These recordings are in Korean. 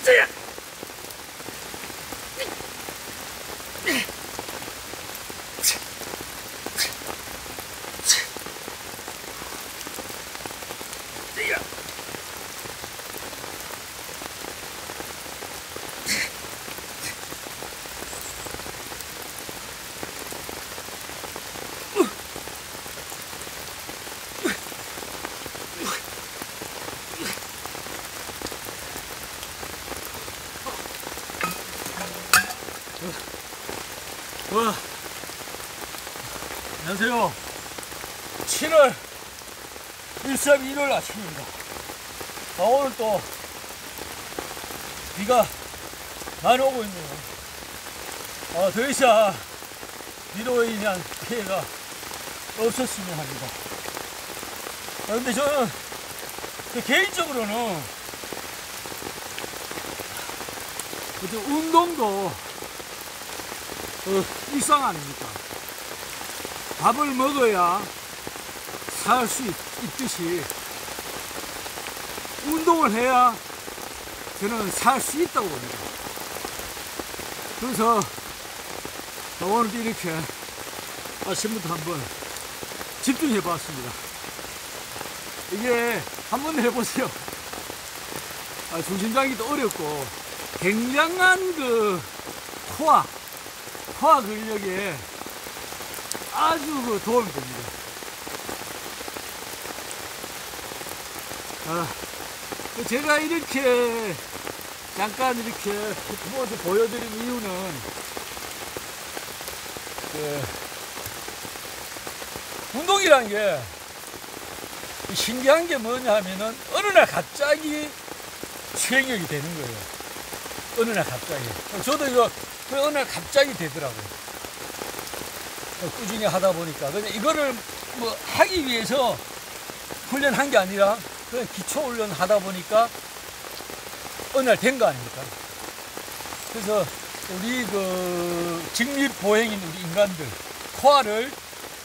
찌야. 안녕하세요. 7월 13일 일요일 아침입니다. 오늘 또 비가 많이 오고 있네요. 더 이상 비로 인한 피해가 없었으면 합니다. 근데 저는 개인적으로는 운동도 일상 아닙니까? 밥을 먹어야 살 수 있듯이 운동을 해야 저는 살 수 있다고 봅니다. 그래서 오늘도 이렇게 아침부터 한번 집중해 봤습니다. 이게 한번 해보세요. 중심장기도 어렵고 굉장한 코어 근력에 아주 도움이 됩니다. 제가 이렇게 잠깐 이렇게 포즈 보여드린 이유는 운동이란 게 신기한 게 뭐냐 하면은 어느 날 갑자기 수행력이 되는 거예요. 어느 날 갑자기. 저도 이거 어느 날 갑자기 되더라고요. 꾸준히 하다 보니까. 그냥 이거를 뭐 하기 위해서 훈련한 게 아니라 그냥 기초 훈련 하다 보니까 어느 날 된 거 아닙니까? 그래서 우리 직립보행인 우리 인간들 코어를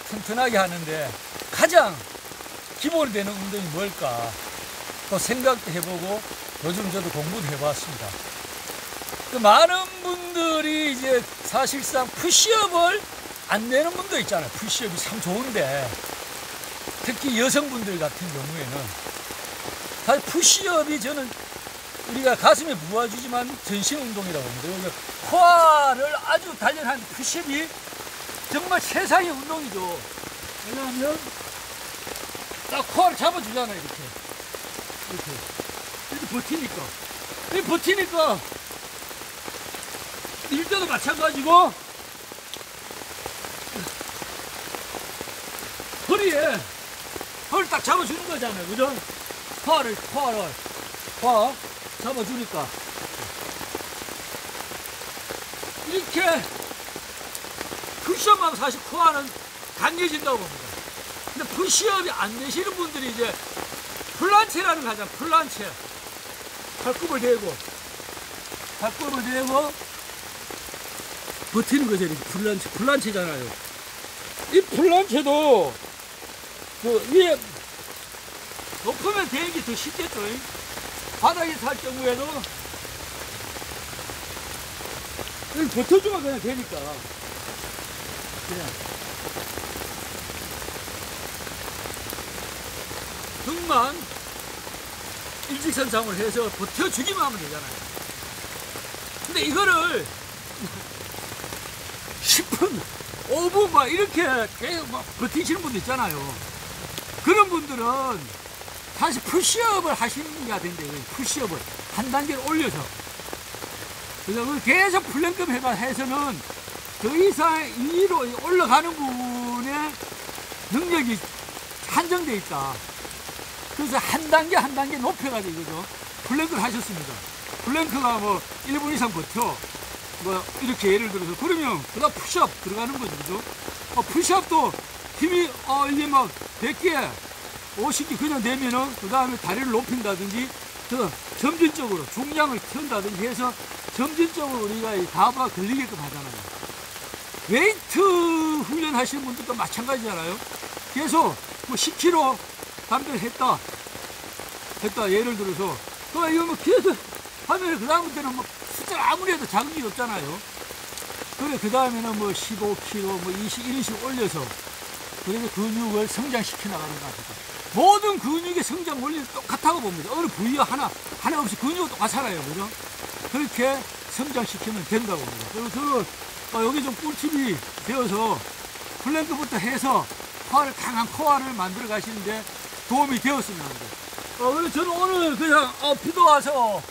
튼튼하게 하는데 가장 기본이 되는 운동이 뭘까? 또 생각도 해보고 요즘 저도 공부도 해봤습니다. 많은 분들이 이제 사실상 푸시업을 안 내는 분도 있잖아요. 푸시업이 참 좋은데 특히 여성분들 같은 경우에는 사실 푸시업이 저는 우리가 가슴에 부어주지만 전신 운동이라고 합니다. 코어를 아주 단련한 푸시업이 정말 최상의 운동이죠. 왜냐하면 딱 코어를 잡아주잖아요. 이렇게 버티니까. 이 버티니까 일 때도 마찬가지고 허리를 딱 잡아주는 거잖아요. 그죠? 코어를 잡아주니까 이렇게 푸시업하면 사실 코어는 강해진다고 봅니다. 근데 푸시업이 안 되시는 분들이 이제 플란체라는 거 하잖아요. 플란체. 발굽을 대고 버티는 거죠. 이렇게 플란체잖아요. 이 플란체도 위에 높으면 되는 게 더 쉽겠죠. 바닥에 살 경우에도 여기 버텨주면 그냥 되니까. 그냥 등만 일직선상을 해서 버텨주기만 하면 되잖아요. 근데 이거를 10분, 5분 막 이렇게 계속 막 버티시는 분들 있잖아요. 그런 분들은 사실 푸시업을 하시는 게 된대요. 푸시업을 한 단계를 올려서. 그래서 계속 플랭크 해서는 더 이상 위로 올라가는 부분에 능력이 한정되어 있다. 그래서 한 단계 높여가지고 이거죠. 플랭크를 하셨습니다. 플랭크가 뭐 1분 이상 버텨. 뭐 이렇게 예를 들어서 그러면 그다음 푸시업 들어가는 거죠. 그죠? 푸시업도 힘이 이게 막 100개 50개 그냥 내면은 그 다음에 다리를 높인다든지 더 점진적으로 중량을 키운다든지 해서 점진적으로 우리가 이 가부가 걸리게끔 하잖아요. 웨이트 훈련 하시는 분들도 마찬가지잖아요. 계속 뭐 10kg 담배를 했다 예를 들어서 이거 뭐 계속 하면 그 다음부터는 뭐 숫자가 아무리 해도 작은 게 없잖아요. 그래 그 다음에는 뭐 15kg 뭐 21씩 올려서 그래서 근육을 성장시켜 나가는 것 같아요. 모든 근육의 성장 원리는 똑같다고 봅니다. 어느 부위와 하나 없이 근육은 똑같잖아요. 그죠? 그렇게 성장시키면 된다고 봅니다. 그리고 저는 여기 좀 꿀팁이 되어서 플랭크부터 해서 강한 코어를 만들어 가시는데 도움이 되었으면 합니다. 그래서 저는 오늘 그냥 비도 와서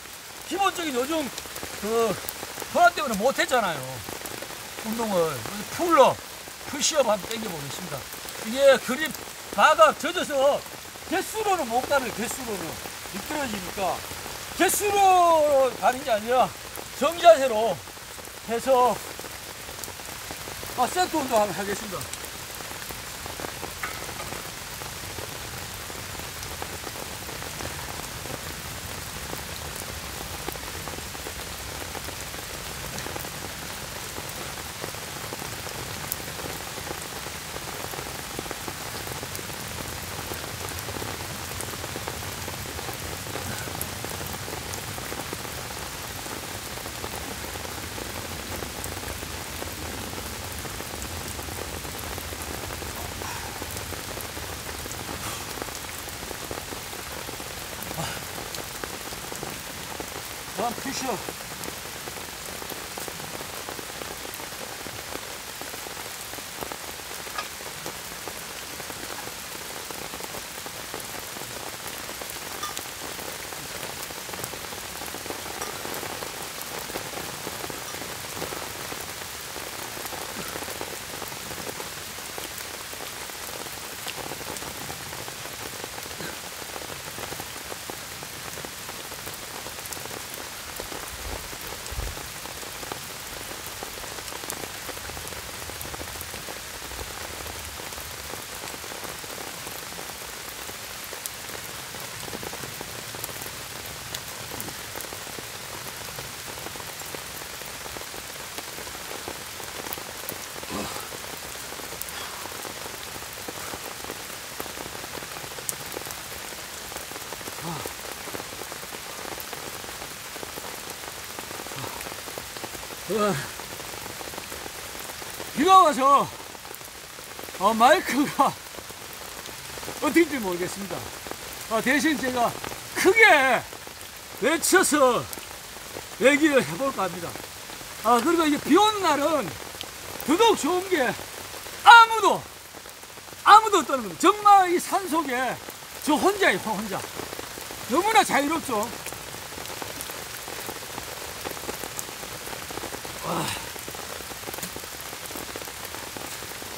기본적인 요즘 코로나 때문에 못했잖아요. 운동을 풀업, 푸시업 한번 당겨보겠습니다. 이게 그립 바가 젖어서 개수로는 못 가는 개수로는 미끄러지니까 개수로 가는 게 아니라 정자세로 해서 세트 운동 한번 하겠습니다. 푸시업. 비가 와서 마이크가 어떻게인지 모르겠습니다. 대신 제가 크게 외쳐서 얘기를 해볼까 합니다. 그리고 이게 비 오는 날은 더더욱 좋은 게 아무도 없다는 겁니다. 정말 이 산 속에 저 혼자예요. 혼자. 너무나 자유롭죠.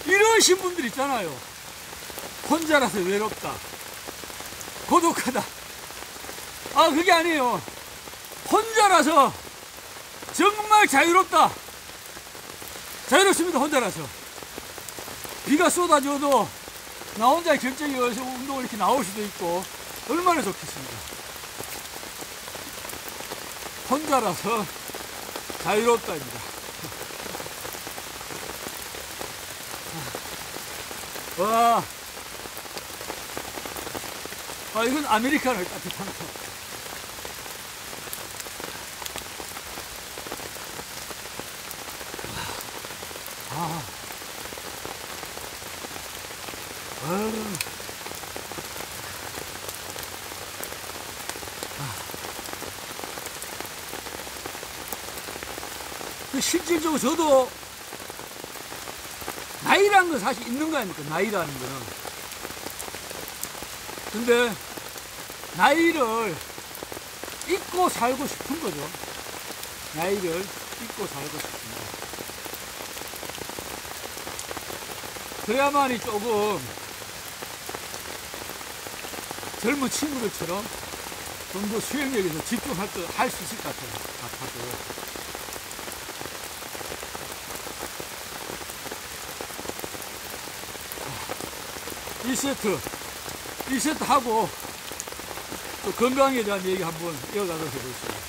이러신 분들 있잖아요. 혼자라서 외롭다, 고독하다. 그게 아니에요. 혼자라서 정말 자유롭다. 자유롭습니다. 혼자라서. 비가 쏟아져도 나 혼자 결정이 어서 운동을 이렇게 나올 수도 있고 얼마나 좋겠습니까. 혼자라서 자유롭다입니다. 와, 이건 아메리카노 따뜻한 거. 실질적으로 저도 나이라는 건 사실 있는 거 아닙니까? 나이라는 거는. 근데 나이를 잊고 살고 싶은 거죠. 나이를 잊고 살고 싶습니다. 그래야만이 조금 젊은 친구들처럼 좀 더 수행력에서 집중할 수 있을 것 같아요. 1세트 하고 또 건강에 대한 얘기 한번 이어가도록 해보겠습니다.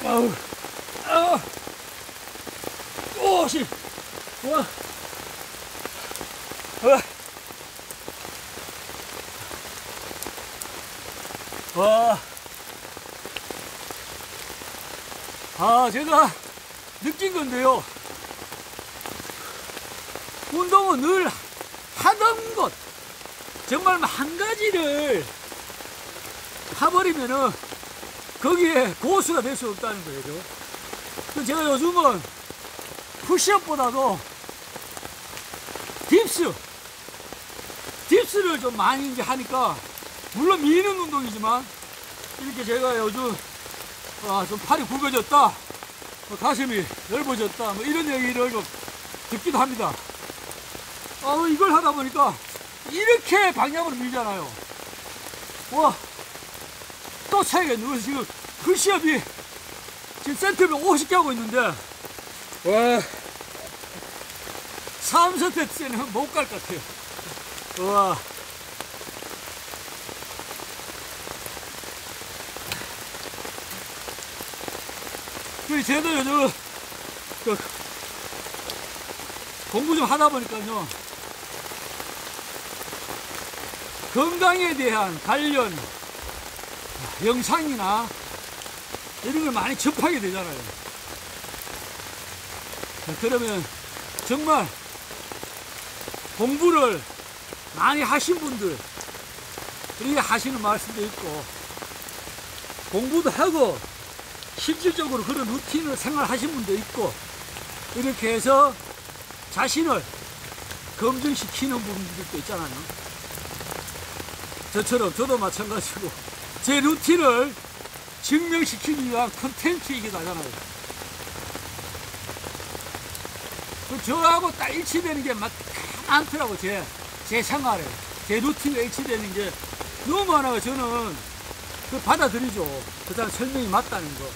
아우, 아우, 오씨, 와, 와, 제가 느낀 건데요. 운동은 늘 하던 것, 정말 한 가지를 해버리면은 거기에 고수가 될 수 없다는 거예요. 그래서 제가 요즘은 푸시업보다도 딥스를 좀 많이 이제 하니까, 물론 미는 운동이지만 이렇게 제가 요즘 좀 팔이 굵어졌다, 가슴이 넓어졌다, 뭐 이런 얘기를 좀 듣기도 합니다. 이걸 하다 보니까 이렇게 방향으로 밀잖아요. 와, 또 차야겠네. 지금 푸시업이 지금 센터를 50개 하고 있는데, 와, 3세트째는 못 갈 것 같아요. 와. 저도 요즘 공부 좀 하다 보니까요, 건강에 대한 관련 영상이나 이런 걸 많이 접하게 되잖아요. 그러면 정말 공부를 많이 하신 분들, 이렇게 하시는 말씀도 있고, 공부도 하고 실질적으로 그런 루틴을 생활하신 분도 있고, 이렇게 해서 자신을 검증시키는 분들도 있잖아요. 저처럼 저도 마찬가지고 제 루틴을 증명시키기 위한 콘텐츠이기도 하잖아요. 저하고 딱 일치되는 게 많더라고. 제 생활에 제 루틴과 일치되는 게 너무 많아요. 저는 받아들이죠. 그 사람 설명이 맞다는 거.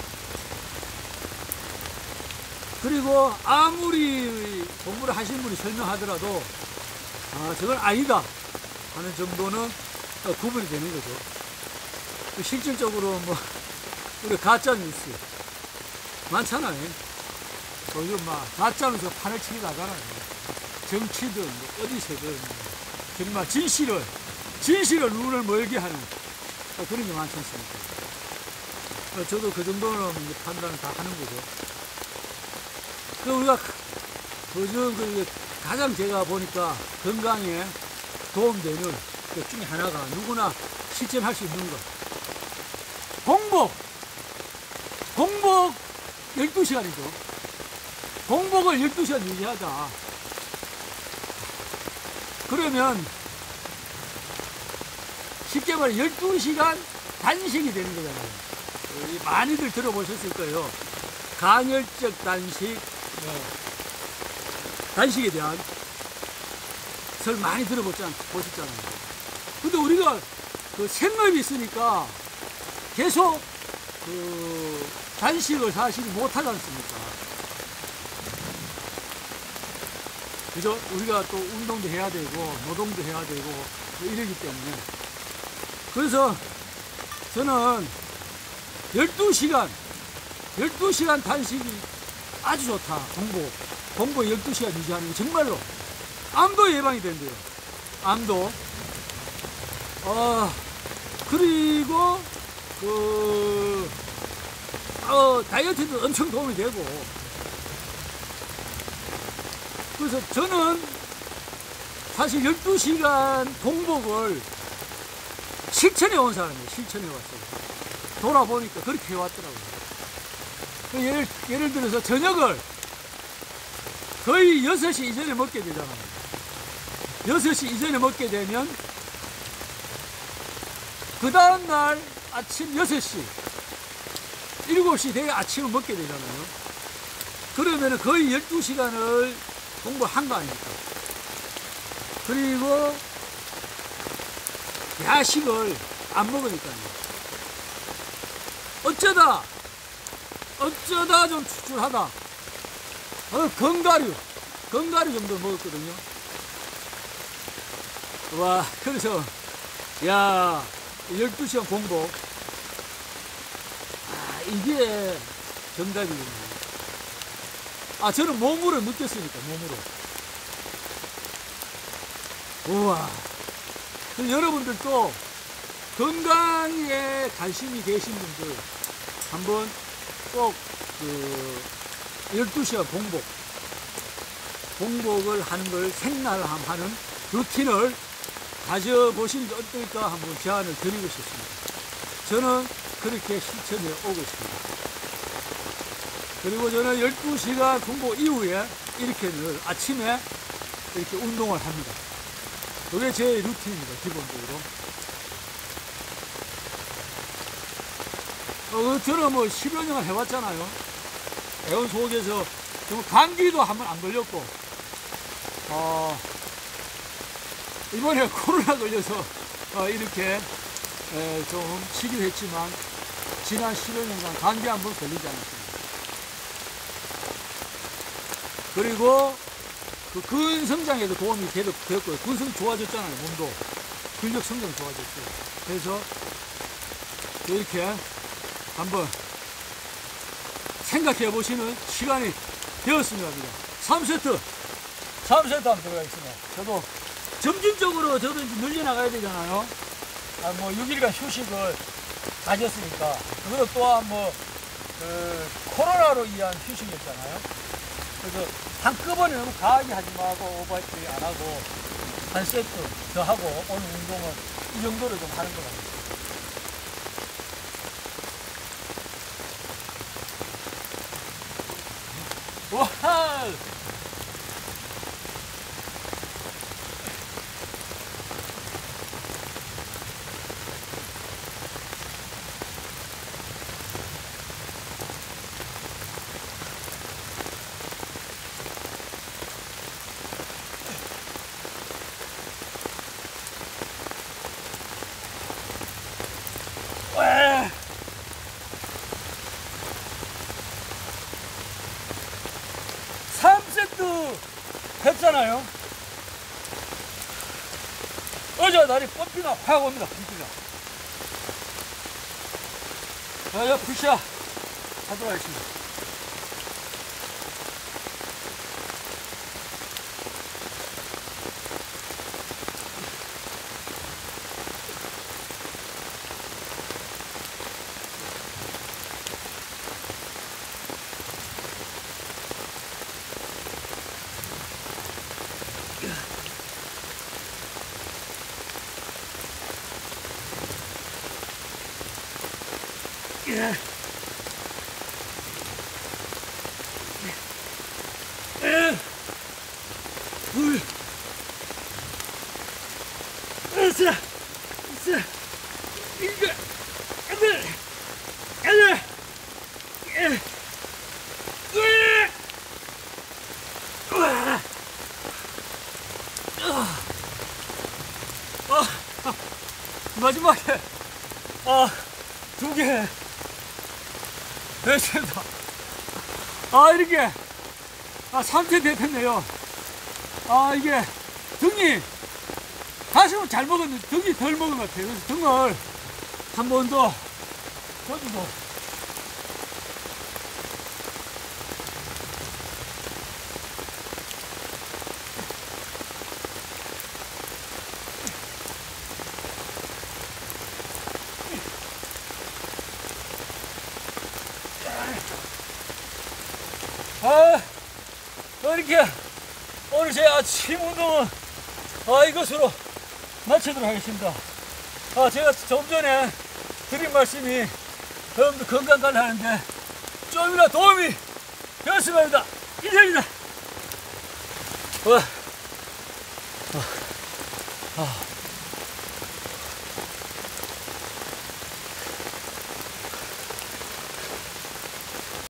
그리고 아무리 공부를 하신 분이 설명하더라도 저건 아니다 하는 정도는 구분이 되는 거죠. 실질적으로 뭐 우리 가짜뉴스 많잖아요. 요즘 막 가짜뉴스 판을 치기도 하잖아요. 정치든 뭐 어디서든 정말 진실을 눈을 멀게 하는 그런 게 많지 않습니까? 저도 그 정도는 판단을 다 하는 거죠. 우리가 요즘 가장 제가 보니까 건강에 도움되는 것 중에 하나가 누구나 실천할 수 있는 것. 공복 12시간이죠. 공복을 12시간 유지하자. 그러면 쉽게 말해 12시간 단식이 되는 거잖아요. 많이들 들어보셨을 거예요. 간헐적 단식에 대한 설 많이 보셨잖아요. 근데 우리가 생업이 있으니까 계속 단식을 사실 못하지 않습니까? 그죠? 우리가 또 운동도 해야 되고 노동도 해야 되고 이러기 때문에, 그래서 저는 12시간 단식이 아주 좋다. 공복 12시간 유지하는 게 정말로 암도 예방이 된대요. 암도. 그리고 다이어트도 엄청 도움이 되고. 그래서 저는 사실 12시간 공복을 실천해 온 사람이에요. 실천해 왔어요. 돌아보니까 그렇게 해왔더라고요. 예를 들어서 저녁을 거의 6시 이전에 먹게 되잖아요. 6시 이전에 먹게 되면 그 다음날 아침 6시 7시 되게 아침을 먹게 되잖아요. 그러면 거의 12시간을 공부한 거 아닙니까? 그리고 야식을 안 먹으니까요. 어쩌다 좀 출출하다. 견과류 건가루 정도 먹었거든요. 와, 그래서, 야, 12시간 공복. 아, 이게 정답이군요. 아, 저는 몸으로 느꼈으니까, 몸으로. 우와. 여러분들도 건강에 관심이 계신 분들, 한번 꼭, 12시간 공복을 하는 걸 생활하는 루틴을 가져보시는 게 어떨까 한번 제안을 드리고 싶습니다. 저는 그렇게 실천해 오고 있습니다. 그리고 저는 12시간 공복 이후에 이렇게 늘 아침에 이렇게 운동을 합니다. 그게 제 루틴입니다, 기본적으로. 저는 뭐 10여 년을 해왔잖아요. 애원 속에서 감기도 한 번 안 걸렸고, 이번에 코로나 걸려서 이렇게 좀 쉬기도 했지만, 지난 10여 년간 감기 한 번 걸리지 않았습니다. 그리고 그 근성장에도 도움이 되었고요. 근성 좋아졌잖아요, 몸도. 근력 성장 좋아졌어요. 그래서 이렇게 한번 생각해 보시는 시간이 되었습니다. 3세트 한번 들어가겠습니다. 저도 점진적으로 저도 이제 늘려나가야 되잖아요. 뭐 6일간 휴식을 가졌으니까. 그리고 또한 뭐 코로나로 인한 휴식이었잖아요. 그래서 한꺼번에 너무 과하게 하지 말고 오버하지 안 하고 한 세트 더 하고 오늘 운동은 이 정도로 좀 하는 것 같아요. 와! 와! 3세트 했잖아요. 어제 날이 펌피가 확 옵니다. 펌피가. 자, 푸시업 하도록 하겠습니다. 둘, 셋, 일곱, 여덟, 마지막에 두 개 됐습니다. 이렇게 3세 됐네요. 이게 등이 가슴은 잘 먹었는데 등이 덜 먹은 것 같아요. 그래서 등을 한 번 더 펴주고 이렇게 오늘 제 아침 운동은 이것으로 마치도록 하겠습니다. 제가 좀 전에 드린 말씀이 여러분들 건강 관리하는데 좀이나 도움이 되었으면 합니다. 이상입니다.